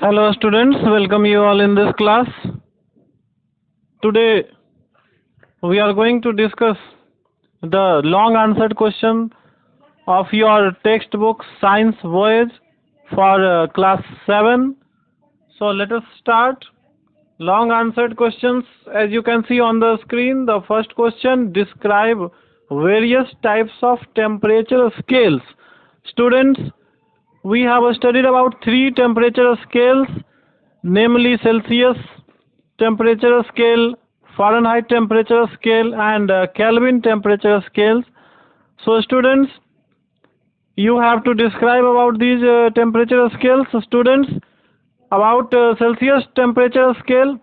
Hello students, welcome you all in this class. Today we are going to discuss the long answered question of your textbook Science Voyage for class 7. So let us start. Long answered questions, as you can see on the screen. The first question: describe various types of temperature scales. Students, we have studied about 3 temperature scales, namely Celsius temperature scale, Fahrenheit temperature scale, and Kelvin temperature scales. So students, you have to describe about these temperature scales. Students, about Celsius temperature scale,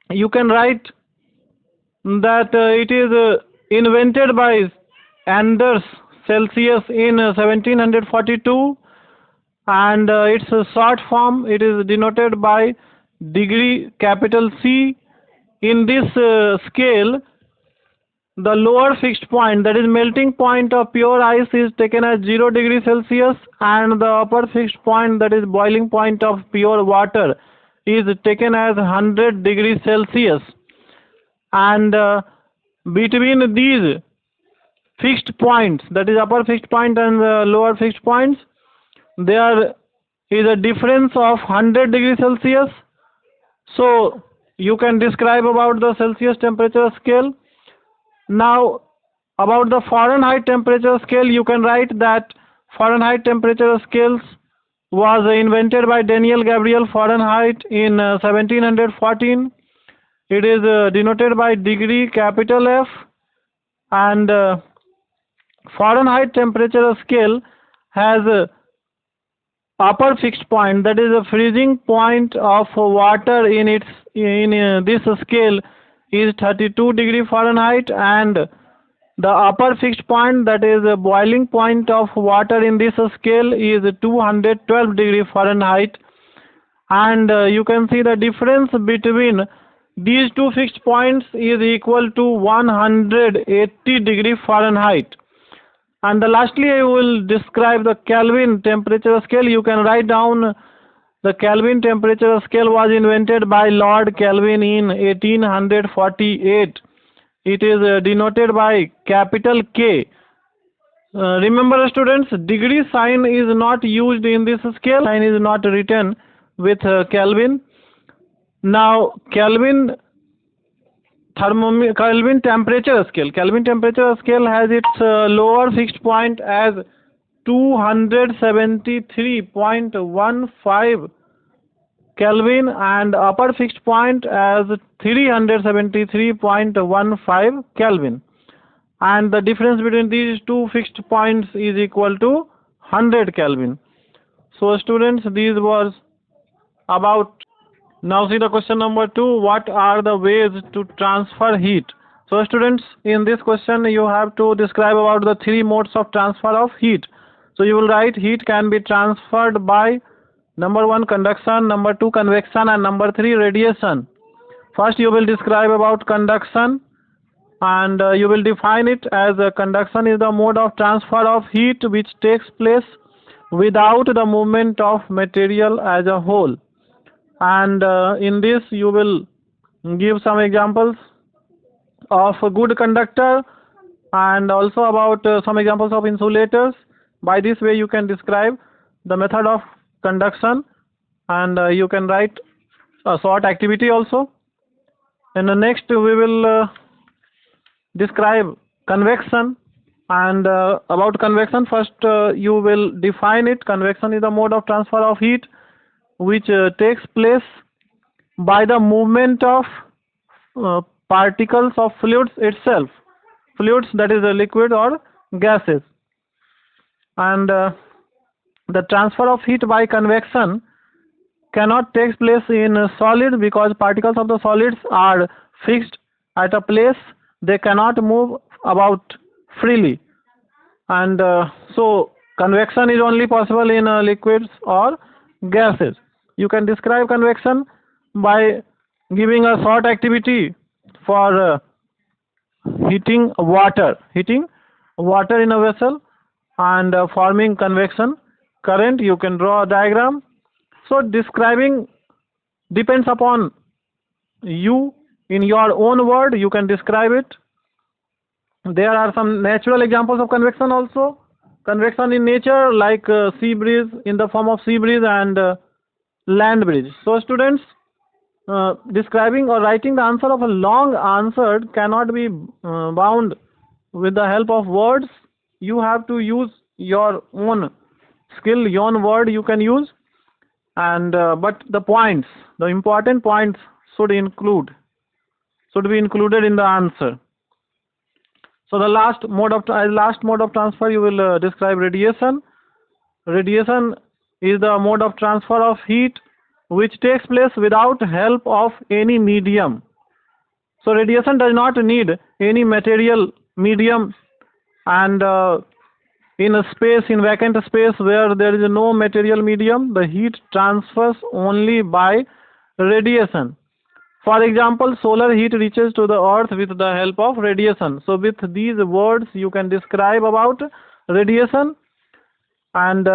you can write that it is invented by Anders Celsius in 1742, and its short form, it is denoted by degree capital C. In this scale, the lower fixed point, that is melting point of pure ice, is taken as 0 degree Celsius, and the upper fixed point, that is boiling point of pure water, is taken as 100 degree Celsius. And between these fixed points, that is upper fixed point and lower fixed points, there is a difference of 100 degree Celsius. So you can describe about the Celsius temperature scale. Now about the Fahrenheit temperature scale, you can write that Fahrenheit temperature scales was invented by Daniel Gabriel Fahrenheit in 1714. It is denoted by degree capital F, and Fahrenheit temperature scale has upper fixed point, that is a freezing point of water in this scale, is 32 degree Fahrenheit, and the upper fixed point, that is a boiling point of water in this scale, is 212 degree Fahrenheit. And you can see the difference between these two fixed points is equal to 180 degree Fahrenheit. And lastly, I will describe the Kelvin temperature scale. You can write down the Kelvin temperature scale was invented by Lord Kelvin in 1848. It is denoted by capital K. Remember students, degree sign is not used in this scale. Sign is not written with Kelvin. Now Kelvin temperature scale. Kelvin temperature scale has its lower fixed point as 273.15 Kelvin and upper fixed point as 373.15 Kelvin. And the difference between these two fixed points is equal to 100 Kelvin. So students, these was about. Now see the question number 2. What are the ways to transfer heat? So students, in this question you have to describe about the 3 modes of transfer of heat. So you will write heat can be transferred by number 1 conduction, number 2 convection, and number 3 radiation. First you will describe about conduction, and you will define it as conduction is the mode of transfer of heat which takes place without the movement of material as a whole. And in this you will give some examples of a good conductor, and also about some examples of insulators. By this way you can describe the method of conduction, and you can write a short activity also. And next we will describe convection, and about convection, first you will define it. Convection is the mode of transfer of heat which takes place by the movement of particles of fluids itself, fluids, that is a liquid or gases. And the transfer of heat by convection cannot take place in a solid because particles of the solids are fixed at a place, they cannot move about freely. And so convection is only possible in liquids or gases. You can describe convection by giving a short activity for heating water in a vessel and forming convection current. You can draw a diagram So describing depends upon you. In your own word, you can describe it. There are some natural examples of convection also. Convection in nature, like sea breeze, in the form of sea breeze, and land breeze. So students, describing or writing the answer of a long answer cannot be bound with the help of words. You have to use your own skill, your own word you can use, and but the points, the important points should be included in the answer. So the last mode of transfer, you will describe radiation. Radiation is the mode of transfer of heat which takes place without help of any medium. So radiation does not need any material medium, and in a space, in vacant space where there is no material medium, the heat transfers only by radiation. For example, solar heat reaches to the earth with the help of radiation. So with these words you can describe about radiation, and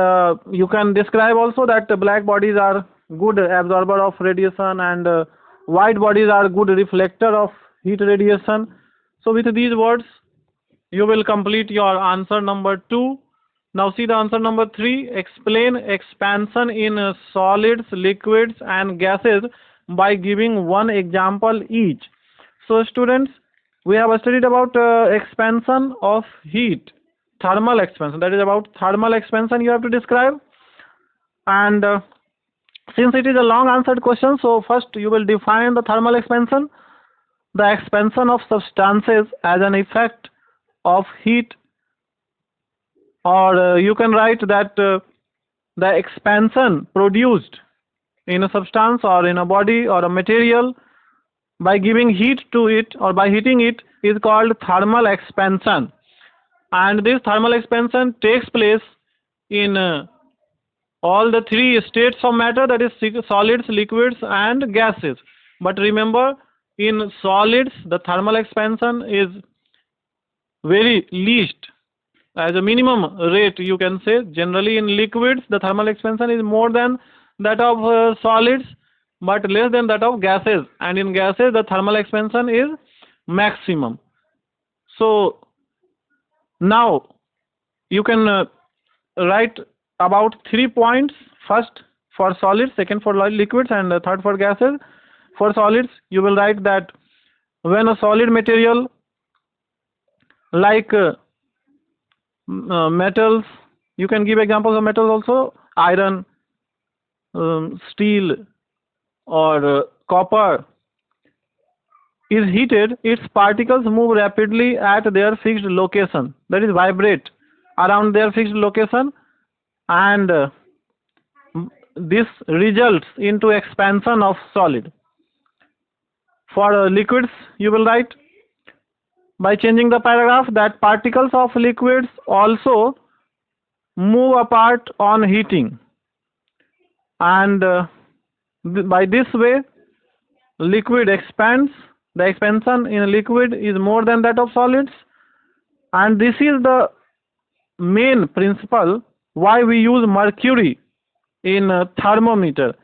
you can describe also that black bodies are good absorber of radiation, and white bodies are good reflector of heat radiation. So with these words you will complete your answer number 2. Now see the answer number 3. Explain expansion in solids, liquids and gases by giving one example each. So students, we have studied about expansion of heat, thermal expansion. That is about thermal expansion you have to describe. And since it is a long answered question, so first you will define the thermal expansion. The expansion of substances as an effect of heat, or you can write that the expansion produced in a substance or in a body or a material by giving heat to it or by heating it is called thermal expansion. And this thermal expansion takes place in all the 3 states of matter, that is solids, liquids and gases. But remember, in solids the thermal expansion is very least, as a minimum rate you can say. Generally in liquids the thermal expansion is more than that of solids, but less than that of gases, and in gases the thermal expansion is maximum. So now you can write about 3 points, first for solids, second for liquids, and third for gases. For solids you will write that when a solid material like metals, you can give examples of metals also, iron, steel or copper, is heated, its particles move rapidly at their fixed location, that is vibrate around their fixed location, and this results into expansion of solid. For liquids you will write, by changing the paragraph, that particles of liquids also move apart on heating, and by this way liquid expands. The expansion in liquid is more than that of solids, and this is the main principle why we use mercury in thermometer,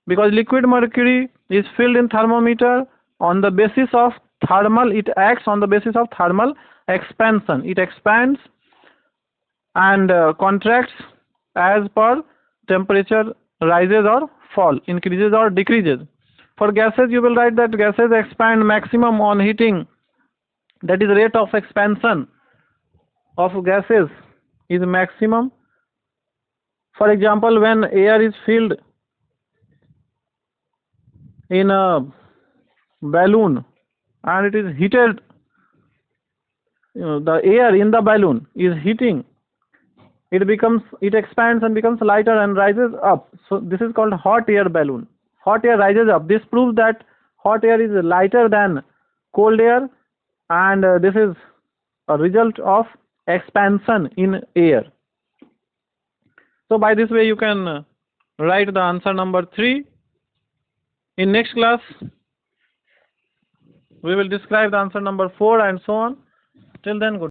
because liquid mercury is filled in thermometer on the basis of thermal, it acts on the basis of thermal expansion. It expands and contracts as per temperature rises or fall, increases or decreases. For gases you will write that gases expand maximum on heating, that is rate of expansion of gases is maximum. For example, when air is filled in a balloon and it is heated, the air in the balloon is heating, it expands and becomes lighter and rises up. So this is called hot air balloon. Hot air rises up. This proves that hot air is lighter than cold air, and this is a result of expansion in air. So by this way you can write the answer number 3. In next class we will describe the answer number 4 and so on. Till then, good.